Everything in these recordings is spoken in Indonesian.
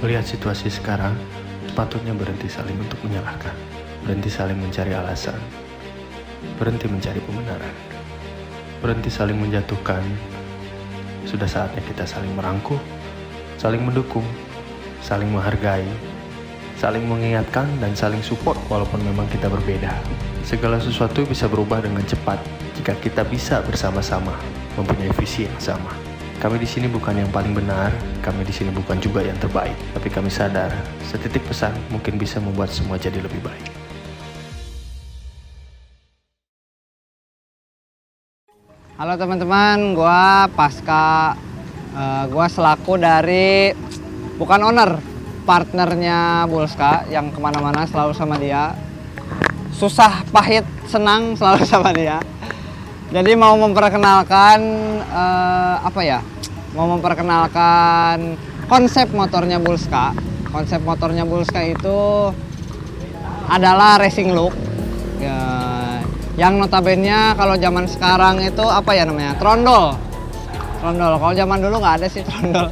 Melihat situasi sekarang, sepatutnya berhenti saling untuk menyalahkan, berhenti saling mencari alasan, berhenti mencari pembenaran, berhenti saling menjatuhkan. Sudah saatnya kita saling merangkul, saling mendukung, saling menghargai, saling mengingatkan, dan saling support walaupun memang kita berbeda. Segala sesuatu bisa berubah dengan cepat jika kita bisa bersama-sama mempunyai visi yang sama. Kami di sini bukan yang paling benar, kami di sini bukan juga yang terbaik, tapi kami sadar setitik pesan mungkin bisa membuat semua jadi lebih baik. Halo teman-teman, gua Pasca. Gua selaku dari bukan owner, partnernya Bulska yang kemana-mana selalu sama dia. Susah, pahit, senang selalu sama dia. Jadi mau memperkenalkan Mau memperkenalkan konsep motornya Bulska. Konsep motornya Bulska itu adalah racing look. Ya, yang notabene kalau zaman sekarang itu trondol. Kalau zaman dulu nggak ada sih trondol.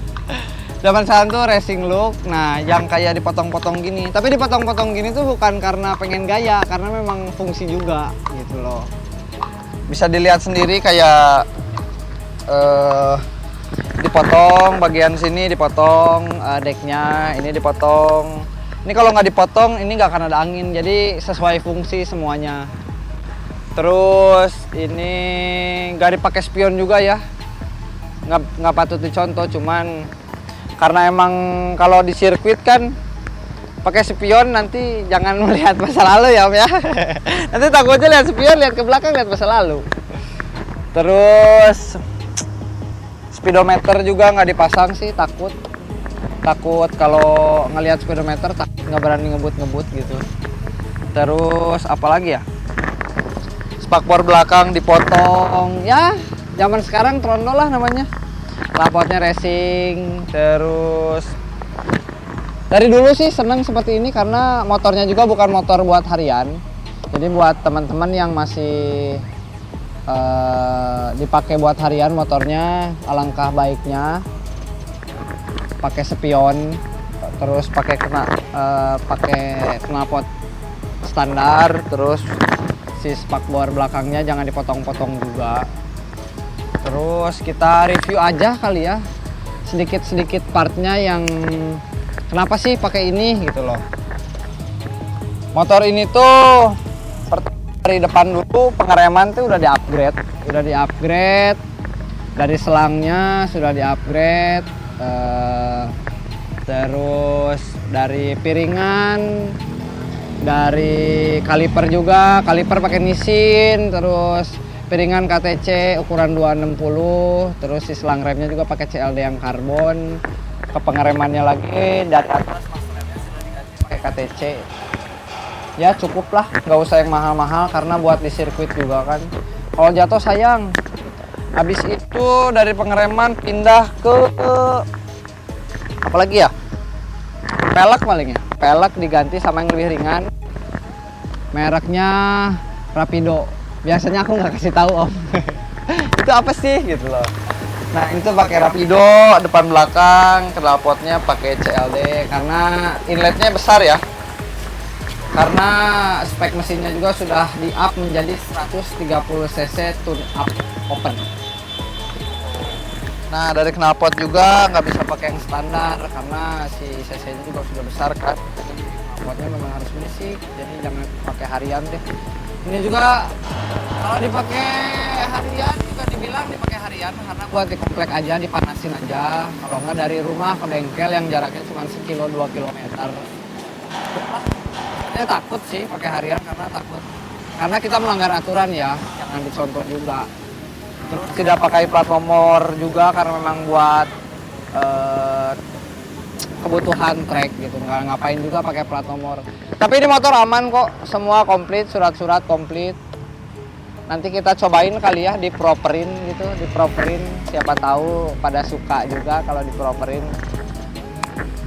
Zaman sekarang tuh racing look. Nah, yang kayak dipotong-potong gini. Tapi dipotong-potong gini tuh bukan karena pengen gaya, karena memang fungsi juga gitu loh. Bisa dilihat sendiri kayak dipotong bagian sini, dipotong decknya, ini dipotong. Ini kalau nggak dipotong ini nggak akan ada angin, jadi sesuai fungsi semuanya. Terus ini nggak dipakai spion juga ya, nggak patut dicontoh, cuman karena emang kalau di sirkuit kan pakai spion nanti jangan melihat masa lalu ya Om ya. Nanti takutnya lihat spion, lihat ke belakang, lihat masa lalu. Terus speedometer juga nggak dipasang sih, takut kalau ngelihat speedometer nggak berani ngebut gitu. Terus apalagi ya, spakbor belakang dipotong ya, zaman sekarang trondol lah namanya. Rapotnya racing. Terus dari dulu sih seneng seperti ini karena motornya juga bukan motor buat harian. Jadi buat teman-teman yang masih dipakai buat harian motornya, alangkah baiknya pakai spion, terus pakai knalpot standar, terus si spakbor belakangnya jangan dipotong-potong juga. Terus kita review aja kali ya, sedikit-sedikit partnya yang kenapa sih pakai ini gitu loh. Motor ini tuh dari depan dulu pengereman tuh udah di-upgrade, dari selangnya sudah di-upgrade, terus dari piringan, dari kaliper juga, kaliper pakai Nissin, terus piringan KTC ukuran 260, terus si selang remnya juga pakai CLD yang karbon. Ke pengeremannya lagi dari atas mas remnya sudah diganti pakai KTC. Ya cukup lah, nggak usah yang mahal-mahal karena buat di sirkuit juga kan. Kalau jatuh sayang. Habis itu dari pengereman pindah ke apalagi ya? Pelek palingnya. Pelek diganti sama yang lebih ringan. Mereknya Rapido. Biasanya aku nggak kasih tahu Om. Itu apa sih gitu loh. Nah itu pakai Rapido depan belakang, knalpotnya pakai CLD karena inletnya besar ya. Karena spek mesinnya juga sudah di up menjadi 130 cc tune up open. Nah dari knalpot juga nggak bisa pakai yang standar karena si cc nya juga sudah besar kan. Knalpotnya memang harus berisik, jadi jangan pakai harian deh. Ini juga kalau dipakai harian juga dibilang dipakai harian karena buat di komplek aja, dipanasin aja. Kalau nggak dari rumah ke bengkel yang jaraknya cuma 1-2 kilometer. Saya takut sih pakai harian karena kita melanggar aturan ya, jangan dicontoh juga. Terus tidak pakai plat nomor juga karena memang buat kebutuhan trek gitu, nggak ngapain juga pakai plat nomor. Tapi ini motor aman kok, semua komplit, surat-surat komplit. Nanti kita cobain kali ya diproperin gitu, siapa tahu pada suka juga kalau diproperin.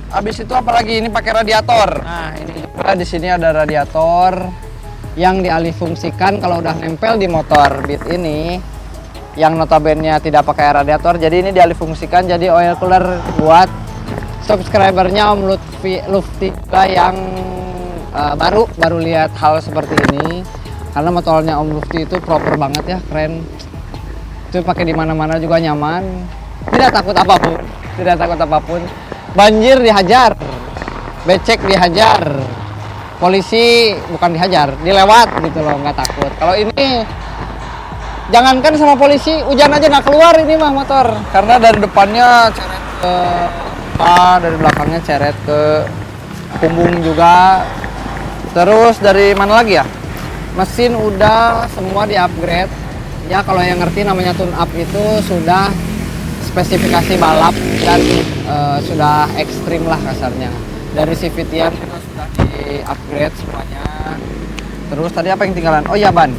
Habis itu apalagi ini pakai radiator. Nah ini juga di sini ada radiator yang dialihfungsikan kalau udah nempel di motor Beat ini, yang notabene tidak pakai radiator. Jadi ini dialihfungsikan jadi oil cooler buat subscribernya Om Lufti juga yang baru lihat hal seperti ini. Karena motornya Om Lufti itu proper banget ya, keren. Itu pakai di mana-mana juga nyaman. Tidak takut apapun, tidak takut apapun. Banjir dihajar, becek dihajar, polisi bukan dihajar, dilewat gitu loh, nggak takut. Kalau ini jangankan sama polisi, hujan aja nggak keluar ini mah motor. Karena dari depannya ceret ke dari belakangnya ceret ke punggung juga. Terus dari mana lagi ya? Mesin udah semua di-upgrade. Ya kalau yang ngerti namanya tune up itu sudah spesifikasi balap dan sudah ekstrim lah kasarnya. Dari CVT-an kita sudah di-upgrade semuanya. Terus tadi apa yang tinggalan? Oh iya ban.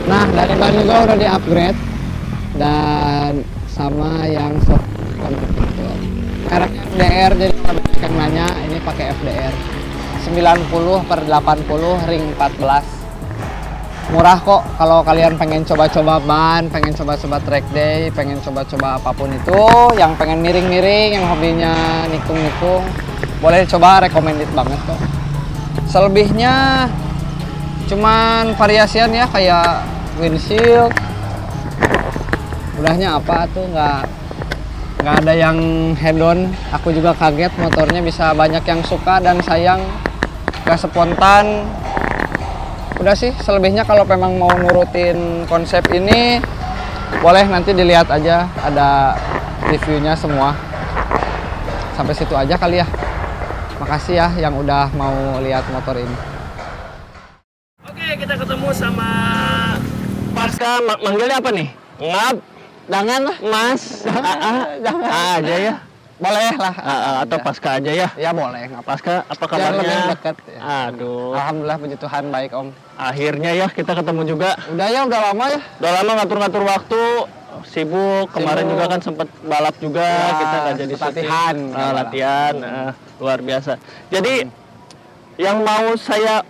Nah dari ban juga udah di-upgrade. Dan sama yang soft converter. Mereknya FDR, jadi kalau yang nanya ini pakai FDR 90/80 ring 14. Murah kok kalau kalian pengen coba-coba ban, pengen coba-coba track day, pengen coba-coba apapun itu, yang pengen miring-miring, yang hobinya nikung-nikung, boleh coba, recommended banget kok. Selebihnya cuman variasian ya, kayak windshield. Udahnya apa tuh, nggak ada yang head on. Aku juga kaget motornya bisa banyak yang suka dan sayang, nggak spontan. Udah sih, selebihnya kalau memang mau nurutin konsep ini boleh nanti dilihat aja, ada reviewnya semua. Sampai situ aja kali ya. Makasih ya yang udah mau lihat motor ini. Oke, kita ketemu sama Pasca. Manggilnya apa nih? Ngap? Jangan lah, Mas? jangan. Aja ya? Boleh lah. Atau Pasca aja ya? Ya boleh, nggak apa. Pasca, apa Biar lebih kabarnya? dekat. Ya. Aduh, Alhamdulillah puji Tuhan baik Om. akhirnya ya kita ketemu juga. Udah ya, udah lama ya. Udah lama ngatur-ngatur waktu, sibuk. Kemarin Sibuk. juga kan sempat balap juga, Ya, kita nggak jadi sempet syuting. latihan. Latihan, luar biasa. Jadi, yang mau saya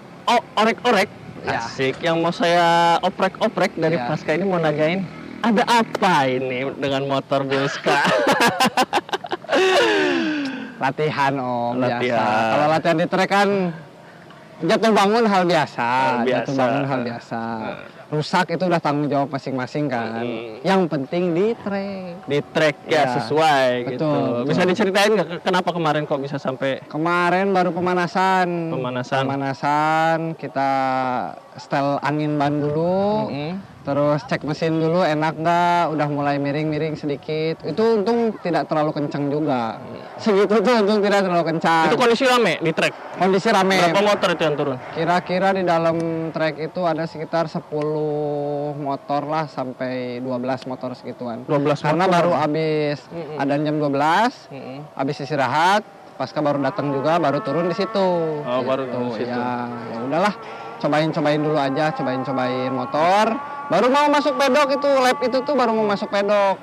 orek-orek, Ya. asik, yang mau saya oprek-oprek dari Ya. Pasca ini mau nanyain, ada apa ini dengan motor Bulska? Latihan Om, Latihan. biasa. Kalau latihan di trek kan jatuh bangun hal biasa. Hal biasa. Jatuh bangun hal biasa. Rusak itu udah tanggung jawab masing-masing kan. Yang penting di trek. Di track ya, Ya. sesuai Betul, gitu. betul. Bisa diceritain nggak kenapa kemarin kok bisa sampai Kemarin baru pemanasan. Pemanasan, kita setel angin ban dulu. Terus cek mesin dulu enak nggak, udah mulai miring-miring sedikit. Itu untung tidak terlalu kencang juga. Segitu tuh untung tidak terlalu kencang. itu kondisi rame di track? Kondisi rame. Berapa motor itu yang turun? Kira-kira di dalam trek itu ada sekitar 10 motor lah sampai 12 motor segituan. 12 Karena motor. baru habis ada jam 12, habis istirahat, pasca baru datang juga, baru turun di situ. Oh, baru turun di situ. Ya, ya udahlah. Cobain dulu aja, cobain motor. Baru mau masuk pedok itu, lap itu tuh baru mau masuk pedok.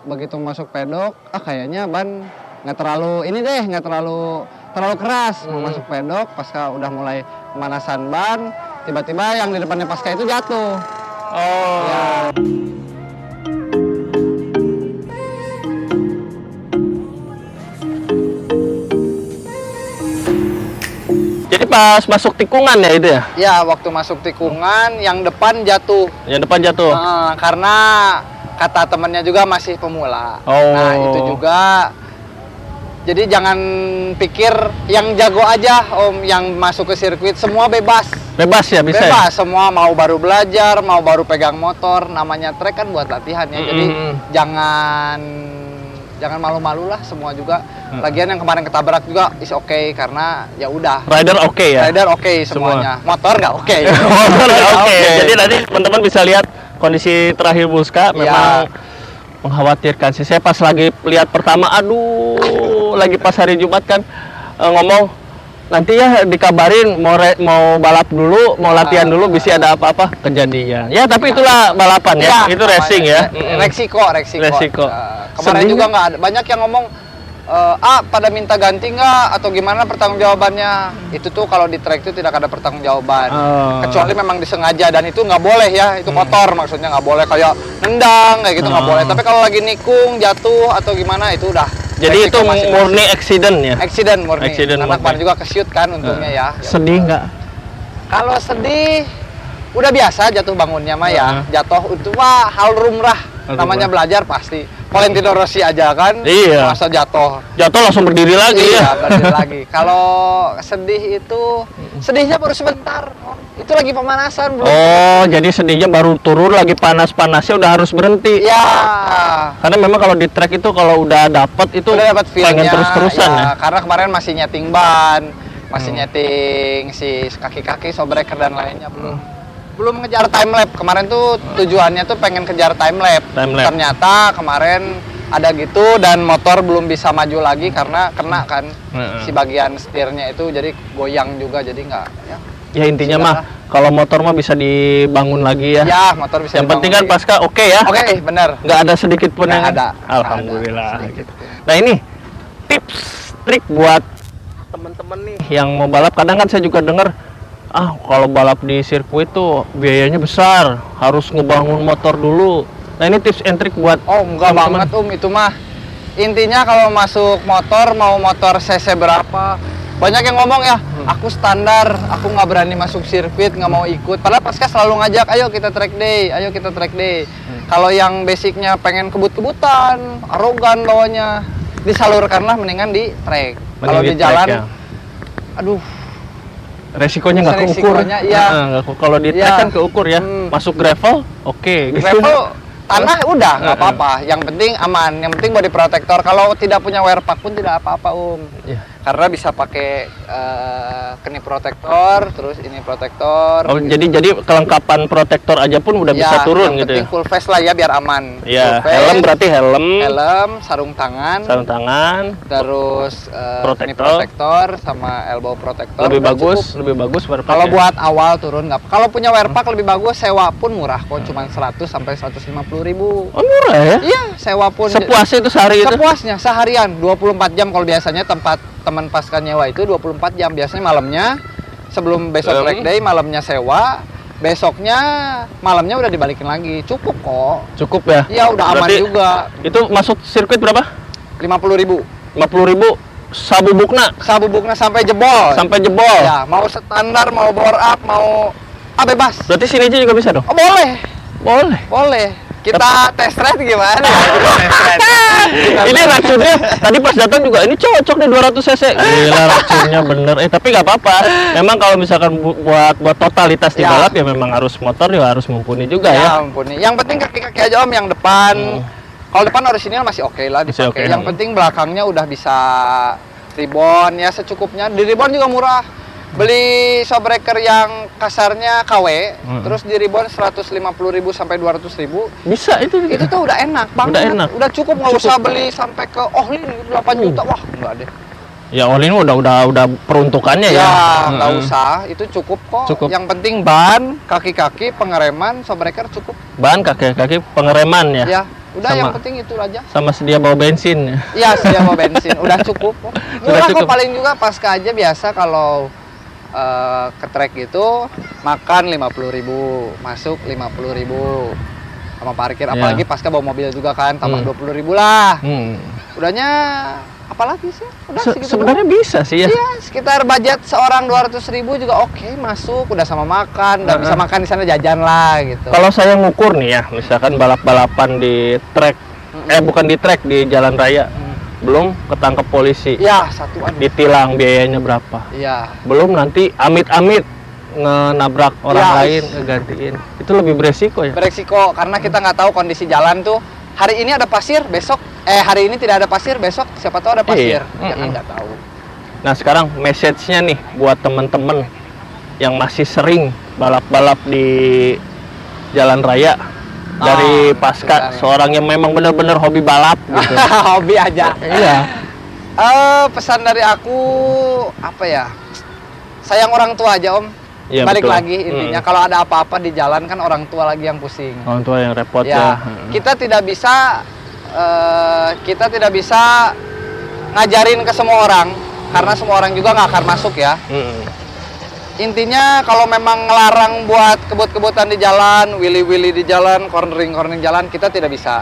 Begitu masuk pedok, kayaknya ban nggak terlalu ini deh, nggak terlalu keras. Mau masuk pedok, pasca udah mulai pemanasan ban, tiba-tiba yang di depannya pasca itu jatuh. Oh. Ya. Jadi pas masuk tikungan ya itu ya? Ya, waktu masuk tikungan yang depan jatuh. Yang depan jatuh. Karena kata temennya juga masih pemula. Oh. Nah, itu juga. Jadi jangan pikir yang jago aja Om, yang masuk ke sirkuit semua bebas. Bebas ya bisa. Bebas, semua mau baru belajar, mau baru pegang motor, namanya trek kan buat latihan ya. Jadi jangan malu-malu lah semua juga. Lagian yang kemarin ketabrak juga is okay karena ya udah. Rider oke ya. Rider oke semuanya. Motor nggak oke. Motor nggak oke. Jadi nanti teman-teman bisa lihat kondisi terakhir Bulska memang mengkhawatirkan sih. Saya pas lagi lihat pertama, aduh, lagi pas hari Jumat kan ngomong nanti ya dikabarin mau balap dulu, mau latihan dulu, bisa ada apa-apa kejadian. Ya tapi itulah balapan ya, itu racing ya. Resiko. Kemarin juga nggak ada, banyak yang ngomong pada minta ganti nggak atau gimana pertanggungjawabannya. Itu tuh kalau di trek itu tidak ada pertanggungjawaban, kecuali memang disengaja dan itu nggak boleh ya, itu kotor maksudnya, nggak boleh kayak nendang kayak gitu, nggak boleh. Tapi kalau lagi nikung jatuh atau gimana itu udah Jadi itu resiko masing-masing. murni accident ya? Accident murni. Accident Karena murni. kemarin juga ke-shoot kan untungnya ya. Sedih nggak? Kalau sedih udah biasa jatuh bangunnya mah ya. Heeh. Jatuh itu mah hal lumrah. Hal Namanya lumrah. belajar pasti. Valentino Rossi aja kan Iya. masa jatuh. Jatuh langsung berdiri lagi Iya, ya? berdiri lagi. Kalau sedih itu sedihnya baru sebentar. Itu lagi pemanasan belum. Oh, jadi sedihnya baru turun lagi panas-panasnya udah harus berhenti. Ya. Karena memang kalau di track itu kalau udah dapet itu Udah dapat pengen feel-nya terus-terusan ya. Karena kemarin masih nyeting ban, masih nyeting si kaki-kaki, showbreaker dan lainnya belum ngejar time lap. Kemarin tuh tujuannya tuh pengen kejar time lap. Time lap. Ternyata kemarin ada gitu dan motor belum bisa maju lagi karena kena kan si bagian setirnya itu, jadi goyang juga, jadi nggak ya. Ya intinya mah kalau motor mah bisa dibangun lagi ya. Ya, motor bisa Yang penting kan dibangun lagi. pasca oke ya. Oke, bener. Nggak ada sedikit pun Nggak yang ada. Alhamdulillah. Nggak ada sedikit. Nah ini tips trik buat temen-temen nih yang mau balap. Kadang kan saya juga dengar kalau balap di sirkuit tuh biayanya besar, harus ngebangun motor dulu. Nah ini tips and trick buat Oh, enggak teman-teman. banget itu mah. Intinya kalau masuk motor, mau motor cc berapa, banyak yang ngomong ya, aku standar, aku nggak berani masuk sirkuit, nggak mau ikut. Padahal Pasca selalu ngajak, ayo kita track day, ayo kita track day. Kalau yang basicnya pengen kebut-kebutan, arogan bawanya, disalurkanlah mendingan di track. Kalau di Mending track jalan, ya. aduh, Resikonya nggak keukur. Resikonya, iya. Kalau di track Iya. kan keukur ya. Masuk gravel, oke. gitu. gravel tanah udah nggak apa-apa. Yang penting aman, yang penting body protector. Kalau tidak punya wear pack pun tidak apa-apa Iya. karena bisa pakai keni protektor, terus ini protektor. Oh, jadi kelengkapan protektor aja pun udah bisa turun yang gitu ya. penting full face lah ya biar aman. Iya, Full face, helm berarti helm, sarung tangan, sarung tangan, terus keni Protektor. protektor sama elbow protektor. lebih udah bagus, cukup. lebih bagus wear pack Kalau ya? buat awal turun nggak. Kalau punya wear pack lebih bagus, sewa pun murah kok, cuma 100 sampai 150.000. Oh, murah ya? Iya, sewa pun. Sepuasnya itu sehari itu. Sepuasnya seharian 24 jam. Kalau biasanya tempat teman pasca nyewa itu 24 jam. Biasanya malamnya sebelum besok track day, malamnya sewa, besoknya malamnya udah dibalikin lagi. Cukup kok. Cukup ya? Iya, udah aman Berarti juga. Itu masuk sirkuit berapa? 50.000. 50.000 sabubukna Sabubuknya sampai jebol. sampai jebol. Ya, mau standar, mau bore up, mau bebas. Berarti sini aja juga bisa dong? Oh, boleh. Boleh. Boleh. Kita test ride gimana? Ini racunnya tadi pas datang juga ini cocok nih 200 cc. Gila racunnya bener. Tapi nggak apa-apa. Memang kalau misalkan buat totalitas di Ya. balap ya memang harus motor ya harus mumpuni juga ya. Ya ampun nih. Yang penting kaki-kaki aja Om, yang depan. Kalau depan orisinil masih oke lah Masih dipakai. oke. Yang penting belakangnya udah bisa ribbon ya secukupnya. Di ribbon juga murah. Beli showbreaker yang kasarnya KW, terus di ribbon 150.000 sampai 200.000. Bisa itu. Itu tuh udah enak banget. Udah enak. Udah cukup, nggak usah beli sampai ke Ohlin 8 juta. Wah, enggak deh. Ya all in udah peruntukannya ya. Ya, nggak usah. Itu cukup kok. Cukup. Yang penting ban, kaki-kaki, pengereman, showbreaker cukup. Ban kaki pengereman ya. Ya, udah Sama. yang penting itu aja. Sama sedia bawa bensin. Iya, sedia mau bensin. Udah cukup kok. Sudah Murah cukup. kok, paling juga pasca aja biasa kalau ke track itu makan 50.000, masuk 50.000 sama parkir. Ya. Apalagi pasca bawa mobil juga kan, tambah 20.000 lah. Udahnya apalagi sih? Udah segitu Sebenarnya doang. bisa sih ya. Iya, sekitar budget seorang 200.000 juga oke, masuk. Udah sama makan, udah bisa makan di sana, jajan lah gitu. Kalau saya ngukur nih ya, misalkan balap-balapan di track, bukan di track, di jalan raya, belum ketangkep polisi, Ya, satuan. ditilang biayanya berapa, Iya. belum nanti amit-amit ngenabrak orang Ya, lain, ngegantiin, itu lebih beresiko ya. Beresiko karena kita nggak tahu kondisi jalan tuh. Hari ini ada pasir, besok hari ini tidak ada pasir, besok siapa tahu ada pasir. Iya. Ya kan nggak tahu. Nah sekarang message-nya nih buat temen-temen yang masih sering balap-balap di jalan raya, dari pasca betul. seorang yang memang benar-benar hobi balap gitu. Hobi aja. Iya. Pesan dari aku apa ya? Sayang orang tua aja Om. Iya, Balik betul. lagi intinya kalau ada apa-apa di jalan kan orang tua lagi yang pusing. Orang tua yang repot Ya, ya. kita tidak bisa ngajarin ke semua orang karena semua orang juga nggak akan masuk ya. Intinya kalau memang ngelarang buat kebut-kebutan di jalan, willy-willy di jalan, cornering jalan, kita tidak bisa.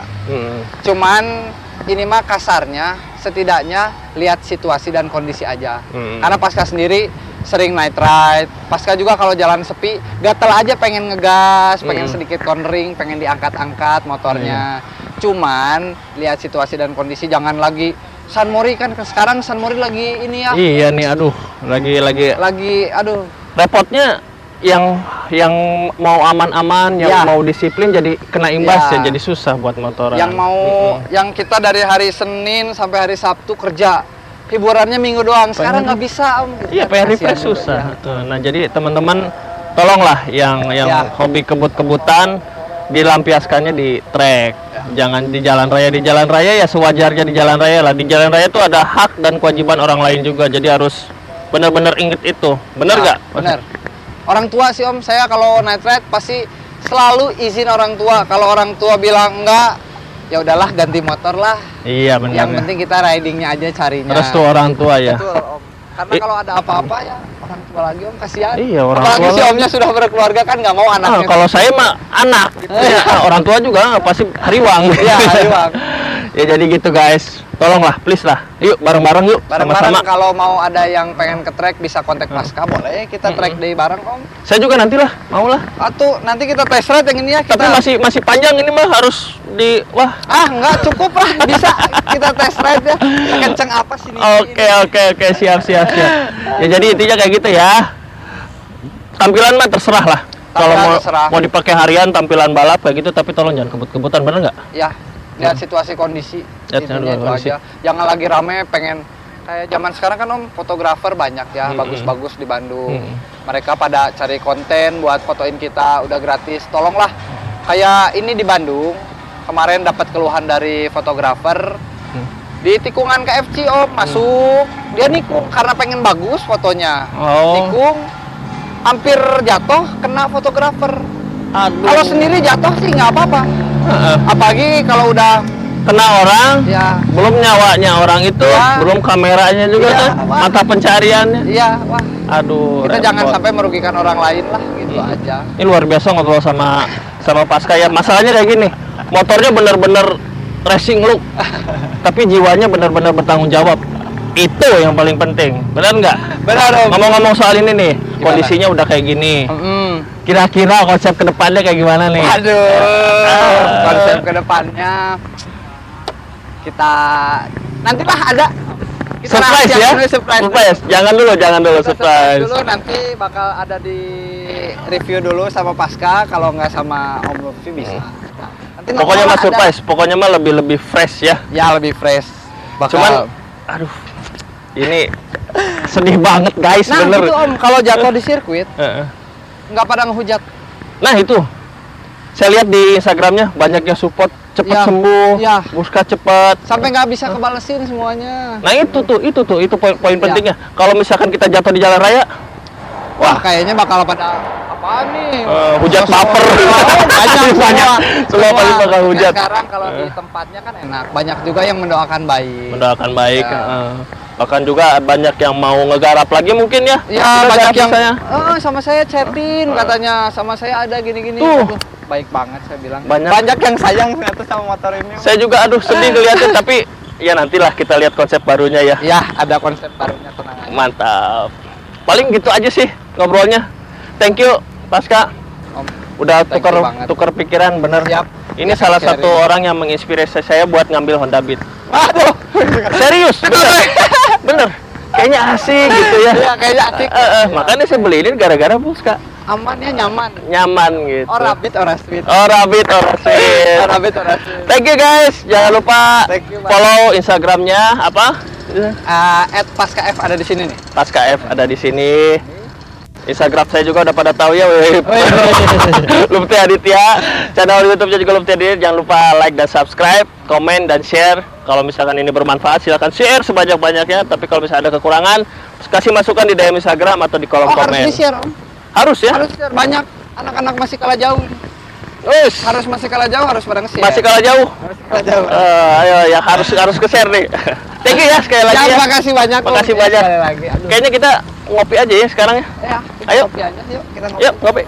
Cuman ini mah kasarnya setidaknya lihat situasi dan kondisi aja. Karena Pasca sendiri sering night ride. Pasca juga kalau jalan sepi, gatel aja pengen ngegas, pengen sedikit cornering, pengen diangkat-angkat motornya. Cuman lihat situasi dan kondisi, jangan lagi San Mori kan sekarang San Mori lagi ini ya. Iya nih, aduh, lagi aduh. repotnya yang mau aman-aman, yang mau disiplin jadi kena imbas ya, jadi susah buat motoran. Yang mau yang kita dari hari Senin sampai hari Sabtu kerja, hiburannya Minggu doang. Sekarang nggak bisa, Om. Iya, pengen refresh susah. Nah, jadi teman-teman tolonglah yang hobi kebut-kebutan dilampiaskannya di trek. Jangan di jalan raya. Di jalan raya ya sewajarnya di jalan raya lah. Di jalan raya itu ada hak dan kewajiban orang lain juga. Jadi harus benar-benar inget itu. Benar nggak? Benar. Orang tua sih Om, saya kalau night ride pasti selalu izin orang tua. Kalau orang tua bilang enggak, ya udahlah ganti motor lah. Iya benar. Yang penting kita ridingnya aja carinya. Restu orang tua ya. Betul Om. Karena kalau ada apa-apa ya orang tua lagi Om, kasihan. Iya, orang apalagi tua si Omnya sudah berkeluarga kan nggak mau anaknya. Kalau saya mah anak, gitu ya. Orang tua juga pasti hariwang. Iya, hariwang. Ya jadi gitu guys, tolonglah, please lah. Yuk bareng-bareng yuk, Bareng-bareng sama-sama. kalau mau ada yang pengen ke trek bisa kontak Pasca, boleh kita trek day bareng Om. Saya juga nantilah, mau lah. Atau nanti kita test ride yang ini ya. Tapi masih panjang ini mah, harus enggak cukup lah, bisa kita test ride ya. Kenceng apa sih ini? Oke, siap. Ya jadi intinya kayak gitu ya. Tampilan mah terserah lah. Kalau mau dipakai harian tampilan balap kayak gitu, tapi tolong jangan kebut-kebutan, bener nggak? Ya, lihat situasi kondisi. Intinya itu aja. Jangan lagi rame pengen kayak zaman sekarang kan Om, fotografer banyak ya, bagus-bagus di Bandung. Mereka pada cari konten buat fotoin kita, udah gratis. Tolonglah. Kayak ini di Bandung, kemarin dapat keluhan dari fotografer. Di tikungan KFC Om, masuk, dia nikung karena pengen bagus fotonya. Nikung, hampir jatuh, kena fotografer. Kalau sendiri jatuh sih nggak apa-apa. Apalagi kalau udah kena orang, ya, belum nyawanya orang itu, belum kameranya juga kan, mata pencariannya. Iya, wah. Aduh, kita jangan sampai merugikan orang lain lah, gitu aja. Ini luar biasa ngobrol sama Pasca ya. Masalahnya kayak gini, motornya bener-bener racing look, tapi jiwanya benar-benar bertanggung jawab. Itu yang paling penting, benar nggak? Benar. Ngomong-ngomong soal ini nih, kondisinya udah kayak gini. Kira-kira konsep kedepannya kayak gimana nih? Konsep kedepannya kita nantilah ada. Kita surprise ya? Surprise. Jangan dulu surprise. Dulu nanti bakal ada di review dulu sama Pasca, kalau nggak sama Om Lutfi bisa. Nanti pokoknya mah surprise, pokoknya mah lebih fresh ya. Ya, lebih fresh. Cuman aduh, ini sedih banget guys, bener. Nah itu Om, kalau jatuh di sirkuit nggak pada ngehujat. Nah itu, saya lihat di Instagramnya banyak yang support cepat sembuh, Busca cepat, sampai nggak bisa kebalesin semuanya. Nah itu poin pentingnya. Kalau misalkan kita jatuh di jalan raya, wah kayaknya bakal pada apa nih? Hujat baper. Banyak. Semua paling bakal hujat. Sekarang kalau di tempatnya kan enak, banyak juga yang mendoakan baik. Bahkan juga banyak yang mau ngegarap lagi mungkin ya. Ya banyak yang sama saya chatin katanya, sama saya ada gini-gini. Baik banget saya bilang. Banyak yang sayang ternyata sama motor ini. Saya juga sedih ngeliatnya, tapi ya nantilah kita lihat konsep barunya ya. Ya, ada konsep barunya, tenang aja. Mantap. Paling gitu aja sih ngobrolnya. Thank you Pasca. Udah tukar pikiran bener. Siap. Ini salah satu orang yang menginspirasi saya buat ngambil Honda Beat. Aduh, serius, bener. Kayaknya asik gitu ya. Iya, kayaknya asik. Makanya saya beli ini gara-gara Pasca. Aman ya, nyaman gitu. Rabbit, sweet. Rabbit, sweet. Thank you guys. Jangan lupa follow Instagramnya apa? @pascaf ada di sini nih. Pascaf ada di sini. Instagram saya juga udah pada tahu ya. Lupti Aditya. Channel YouTube-nya juga Lupti Aditya. Jangan lupa like dan subscribe, komen dan share. Kalau misalkan ini bermanfaat silahkan share sebanyak-banyaknya. Tapi kalau misalnya ada kekurangan, kasih masukan di DM Instagram atau di kolom komen. Harus di-share. Harus ya? Harus share. Banyak anak-anak masih kalah jauh. Masih kalah jauh, harus bareng share. Masih kalah jauh. Ayo ya, harus ke share nih. Thank you ya sekali lagi. Makasih banyak. Makasih banyak. Kayaknya kita ngopi aja ya sekarang ya. Ya, ayo. Ngopi aja, yuk kita ngopi. Yuk, ngopi.